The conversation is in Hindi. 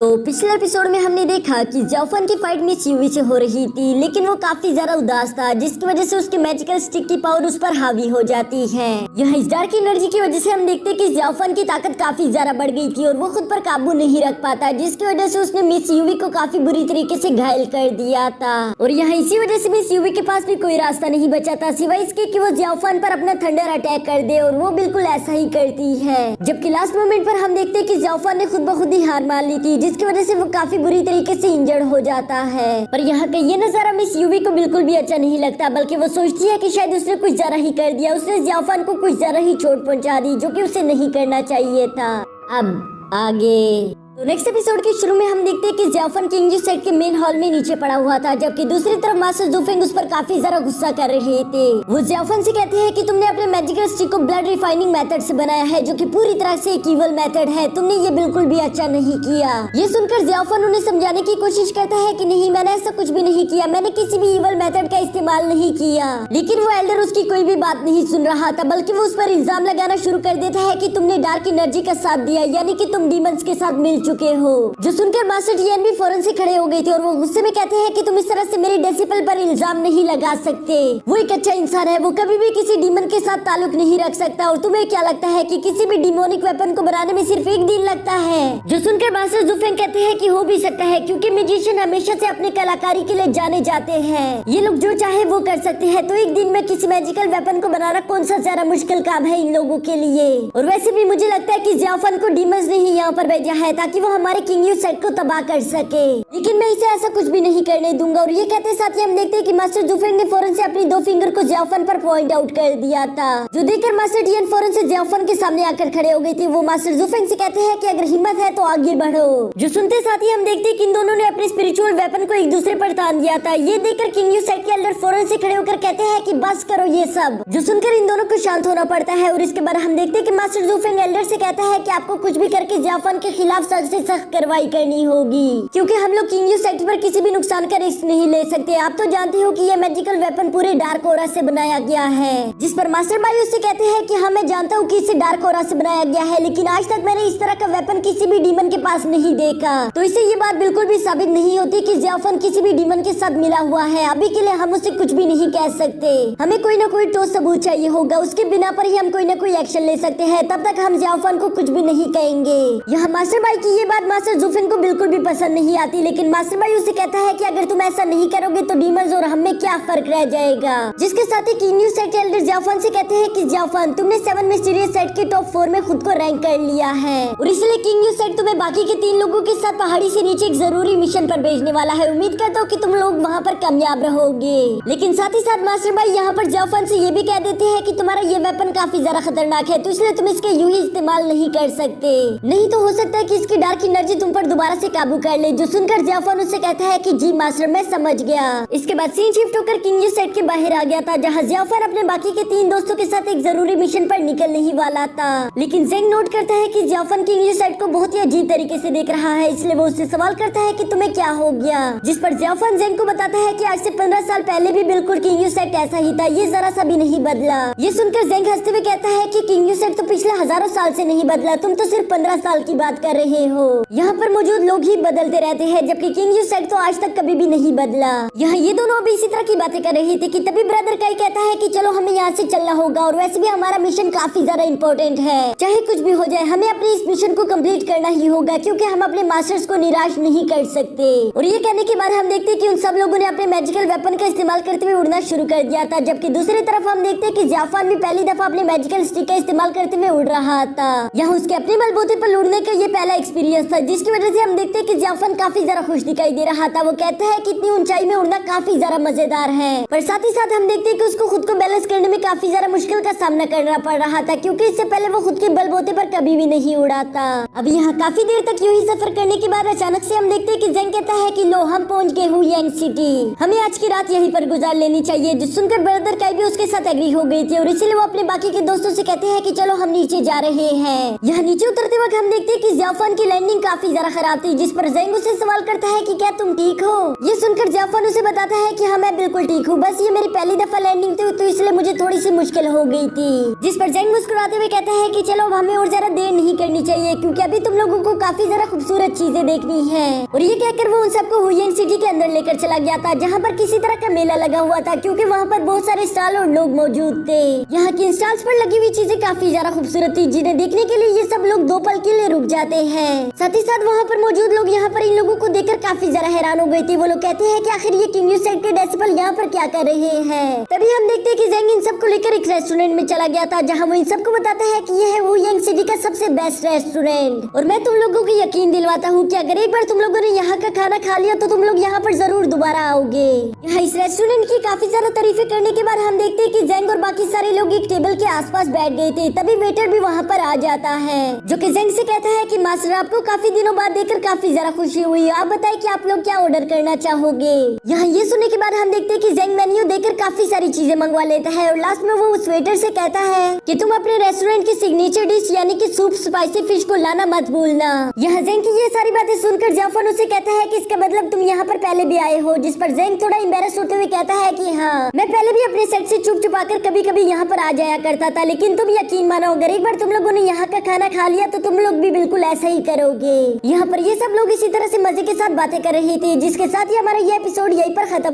तो पिछले एपिसोड में हमने देखा कि जाफन की फाइट मिस यूवी से हो रही थी, लेकिन वो काफी ज्यादा उदास था, जिसकी वजह से उसके मैजिकल स्टिक की पावर उस पर हावी हो जाती है। यहाँ इस डार्क एनर्जी की वजह से हम देखते हैं कि जाफन की ताकत काफी ज्यादा बढ़ गई थी और वो खुद पर काबू नहीं रख पाता, जिसकी वजह से उसने मिस यूवी को काफी बुरी तरीके से घायल कर दिया था। और यहाँ इसी वजह से मिस यूवी के पास भी कोई रास्ता नहीं बचा था सिवाय इसके कि वो जाफन पर अपना थंडर अटैक कर दे, और वो बिल्कुल ऐसा ही करती है। जबकि लास्ट मोमेंट पर हम देखते हैं कि जाफन ने खुद ब खुद ही हार मान ली थी, जिसकी वजह से वो काफी बुरी तरीके से इंजर्ड हो जाता है। पर यहाँ का ये नजारा मिस यूवी को बिल्कुल भी अच्छा नहीं लगता, बल्कि वो सोचती है कि शायद उसने कुछ ज्यादा ही कर दिया, उसने जाफन को कुछ ज्यादा ही चोट पहुंचा दी, जो कि उसे नहीं करना चाहिए था। अब आगे तो नेक्स्ट एपिसोड के शुरू में हम देखते हैं कि जाफन किंग सेट के मेन हॉल में नीचे पड़ा हुआ था, जबकि दूसरी तरफ मास्टर जुफेंग उस पर काफी ज्यादा गुस्सा कर रहे थे। वो जाफन से कहते हैं कि तुमने अपने मैजिकल स्टिक को ब्लड रिफाइनिंग मेथड से बनाया है, जो कि पूरी तरह से एक इवल मेथड है। तुमने ये बिल्कुल भी अच्छा नहीं किया। ये सुनकर जाफन उन्हें समझाने की कोशिश करता है कि नहीं, मैंने ऐसा कुछ भी नहीं किया, मैंने किसी भी इवल मेथड का इस्तेमाल नहीं किया। लेकिन वो एल्डर उसकी कोई भी बात नहीं सुन रहा था, बल्कि वो उस पर इल्जाम लगाना शुरू कर देता है कि तुमने डार्क एनर्जी का साथ दिया, यानी कि तुम डीमंस के साथ मिल चुके हो। जो सुनकर मास्टर टियान भी फौरन से खड़े हो गए थे और वो गुस्से में कहते हैं कि तुम इस तरह से मेरी डिसिपल पर इल्जाम नहीं लगा सकते। वो एक अच्छा इंसान है, वो कभी भी किसी डीमन के साथ ताल्लुक नहीं रख सकता। और तुम्हें क्या लगता है कि किसी भी डिमोनिक वेपन को बनाने में सिर्फ एक दिन लगता है? जो सुनकर मास्टर जुफेंग कहते हैं कि हो भी सकता है, क्योंकि मैजिशियन हमेशा से अपने कलाकारी के लिए जाने जाते हैं। ये लोग जो चाहे वो कर सकते हैं, तो एक दिन में किसी मैजिकल वेपन को बनाना कौन सा ज्यादा मुश्किल काम है इन लोगों के लिए। और वैसे भी मुझे लगता है कि जाफन को डीमंस ने ही यहाँ पर भेजा है ताकि वो हमारे किंग सेट को तबाह कर सके, लेकिन मैं इसे ऐसा कुछ भी नहीं करने दूंगा। और ये कहते साथ ही हम देखते हैं कि मास्टर जुफेंग ने फौरन से अपनी दो फिंगर को जाफन पर पॉइंट आउट कर दिया था, जो देखकर मास्टर टियान फौरन से जाफन के सामने आकर खड़े हो गई थी। वो मास्टर जुफेंग से कहते हैं कि अगर हिम्मत है तो आगे बढ़ो। जो सुनते साथ ही हम देखते हैं कि इन दोनों ने अपने स्पिरिचुअल वेपन को एक दूसरे पर तान दिया था। ये देखकर किंग सेट के एल्डर फौरन से खड़े होकर कहते हैं कि बस करो ये सब। जो सुनकर इन दोनों को शांत होना पड़ता है, और इसके बाद हम देखते हैं कि मास्टर जुफेंग एल्डर से कहता है कि आपको कुछ भी करके जाफन के खिलाफ सख्त से सख्त कार्रवाई करनी होगी, क्योंकि हम लोग किंग सेक्टर पर किसी भी नुकसान का रिस्क नहीं ले सकते। आप तो जानते हो कि ये मैजिकल वेपन पूरे डार्क ओरा से बनाया गया है। जिस पर मास्टर बाई उससे कहते हैं कि हाँ मैं जानता हूँ कि इसे डार्क ओरा से बनाया गया है, लेकिन आज तक मैंने इस तरह का वेपन किसी भी डीमन के पास नहीं देखा। तो इससे ये बात बिल्कुल भी साबित नहीं होती कि जाफन किसी भी डीमन के साथ मिला हुआ है। अभी के लिए हम उसे कुछ भी नहीं कह सकते, हमें कोई ना कोई ठोस सबूत चाहिए होगा, उसके बिना पर ही हम कोई ना कोई एक्शन ले सकते हैं। तब तक हम जाफन को कुछ भी नहीं कहेंगे। यहाँ मास्टर बाई की ये बात मास्टर जुफेंग को बिल्कुल भी पसंद नहीं आती, लेकिन मास्टर बाई उसे कहता है कि अगर तुम ऐसा नहीं करोगे तो डीमंस और हम में क्या फर्क रह जाएगा। जिसके साथ ही किंग सेट एल्डर जाफन से कहते हैं कि जाफन तुमने 7 मिस्टीरियस सेट के टॉप 4 में खुद को रैंक कर लिया है, और इसलिए किंग सेट तुम्हें बाकी के 3 लोगों के साथ पहाड़ी से नीचे एक जरूरी मिशन पर भेजने वाला है। उम्मीद करता हूँ कि तुम लोग वहाँ पर कामयाब रहोगे। लेकिन साथ ही साथ मास्टर बाई यहाँ पर जाफन से ये भी कह देते हैं कि तुम्हारा ये वेपन काफी ज्यादा खतरनाक है, तो इसलिए तुम इसके यूं ही इस्तेमाल नहीं कर सकते, नहीं तो हो सकता है कि इसकी डार्क एनर्जी तुम पर दोबारा से काबू कर ले। जो सुनकर जाफन उससे कहता है कि जी मास्टर मैं समझ गया। इसके बाद सीन शिफ्ट होकर किंग सेट के बाहर आ गया था, जहाँ जाफर अपने बाकी के 3 दोस्तों के साथ एक जरूरी मिशन पर निकलने ही वाला था। लेकिन जेंग नोट करता है कि जाफन किंग सेट को बहुत ही अजीब तरीके से देख रहा है, इसलिए वो उससे सवाल करता है कि तुम्हें क्या हो गया। जिस पर जाफन जेंग को बताता है कि आज से 15 साल पहले भी बिल्कुल किंग सेट ऐसा ही था, ये जरा सा भी नहीं बदला। ये सुनकर जेंग हंसते हुए कहता है कि किंग सेट तो पिछले हजारों साल से नहीं बदला, तुम तो सिर्फ 15 साल की बात कर रहे हो। यहाँ पर मौजूद लोग ही बदलते रहते हैं, जबकि किंग सेट तो आज तक कभी भी नहीं बदला। यहाँ ये दोनों अभी इसी तरह की बातें कर रहे थे कि तभी ब्रदर काई कहता है कि चलो हमें यहाँ से चलना होगा, और वैसे भी हमारा मिशन काफी ज्यादा इम्पोर्टेंट है, चाहे कुछ भी हो जाए हमें अपने इस मिशन को कंप्लीट करना ही होगा, क्योंकि हम अपने मास्टर्स को निराश नहीं कर सकते। और ये कहने के बाद हम देखते हैं कि उन सब लोगों ने अपने मैजिकल वेपन का इस्तेमाल करते हुए उड़ना शुरू कर दिया था, जबकि दूसरी तरफ हम देखते हैं कि जाफन भी पहली दफा अपने मैजिकल स्टिक का इस्तेमाल करते हुए उड़ रहा था। यहाँ उसके अपने बलबूते पर उड़ने का ये पहला एक्सपीरियंस था, जिसकी वजह से हम देखते हैं कि जाफन काफी ज्यादा खुश दिखाई दे रहा था। वो कहता है कि इतनी ऊंचाई में उड़ना काफी ज्यादा मजेदार है, पर साथ ही साथ हम देखते हैं कि उसको खुद को बैलेंस करने में काफी ज्यादा मुश्किल का सामना करना पड़ रहा था, क्योंकि इससे पहले वो खुद के बलबूते पर कभी भी नहीं उड़ा था। अब यहाँ काफी देर तक यूं ही सफर करने के बाद अचानक से हम देखते हैं कि जेंग कहता है कि लो हम पहुँच गए हुई यांग सिटी, हमें आज की रात यहीं पर गुजार लेनी चाहिए। जो सुनकर ब्रदर काई भी उसके साथ एग्री हो गई थी, और इसीलिए वो अपने बाकी के दोस्तों से कहते हैं कि चलो हम नीचे जा रहे हैं। यहाँ नीचे उतरते वक्त हम देखते हैं कि जाफन की लैंडिंग काफी ज्यादा खराब थी, जिस पर जेंग उसे सवाल करता है कि क्या तुम ठीक हो। ये सुनकर जाफर उसे बताता है कि हाँ मैं बिल्कुल ठीक हूँ, बस ये मेरी पहली दफा लैंडिंग थी तो इसलिए मुझे थोड़ी सी मुश्किल हो गई थी। जिस पर जेंग मुस्कुराते हुए कहता है कि चलो अब हमें और ज्यादा देर नहीं करनी चाहिए, क्योंकि अभी तुम लोगों को काफी ज्यादा खूबसूरत चीजें देखनी है। और ये कहकर वो उन सबको हुयेंग सिटी के अंदर लेकर चला गया था, जहाँ पर किसी तरह का मेला लगा हुआ था, क्योंकि वहाँ पर बहुत सारे स्टॉल और लोग मौजूद थे। यहाँ की स्टॉल्स पर लगी हुई चीजें काफी ज्यादा खूबसूरत थी, जिन्हें देखने के लिए ये सब लोग 2 पल के लिए रुक जाते हैं। साथ ही साथ वहाँ पर मौजूद लोग यहाँ पर इन लोगों को देखकर काफी ज्यादा हैरान हो गए थे। वो लोग कहते हैं कि आखिर ये किंग सेक्टर डेसिबल यहाँ पर क्या कर रहे हैं। तभी हम देखते हैं कि जेंग इन सबको लेकर एक रेस्टोरेंट में चला गया था, जहाँ वो इन सबको बताता है कि ये है हुयेंग सिटी का सबसे बेस्ट रेस्टोरेंट। और मैं तुम लोगों को यकीन दिलवाता हूँ कि अगर एक बार तुम लोगों ने यहाँ का खाना खा लिया तो तुम लोग यहाँ पर जरूर दोबारा आओगे। यहाँ इस रेस्टोरेंट की काफी ज्यादा तारीफें करने के बाद हम देखते हैं कि जेंग और बाकी सारे लोग एक टेबल के आसपास बैठ गए थे। तभी वेटर भी वहाँ पर आ जाता है, जो कि जेंग से कहता है कि मास्टर आपको काफी दिनों बाद देखकर काफी ज्यादा खुशी हुई, आप बताएं कि आप लोग क्या ऑर्डर करना चाहोगे। यहाँ ये सुनने के बाद हम देखते हैं कि जेंग मेन्यू देखकर काफी सारी चीजें मंगवा लेता है और लास्ट में वो उस वेटर से कहता है कि तुम अपने रेस्टोरेंट की सिग्नेचर डिश यानी कि सूप स्पाइसी फिश को लाना मत भूलना। यहाँ जेंग की ये सारी बातें सुनकर जाफर उसे कहता है कि इसका मतलब तुम यहाँ पर पहले भी आए हो, जिस पर जेंग थोड़ा एम्बैरेस होते हुए कहता है कि हाँ मैं पहले भी अपने सेट से चुप छुपा कर कभी कभी यहाँ पर आ जाया करता था, लेकिन तुम यकीन मानो अगर एक बार तुम लोगों ने यहाँ का खाना खा लिया तो तुम लोग भी बिल्कुल ऐसा ही करोगे। यहाँ पर ये सब लोग इसी तरह से मजे के साथ बातें कर रहे थे, जिसके साथ ही हमारा ये एपिसोड यहीं पर खत्म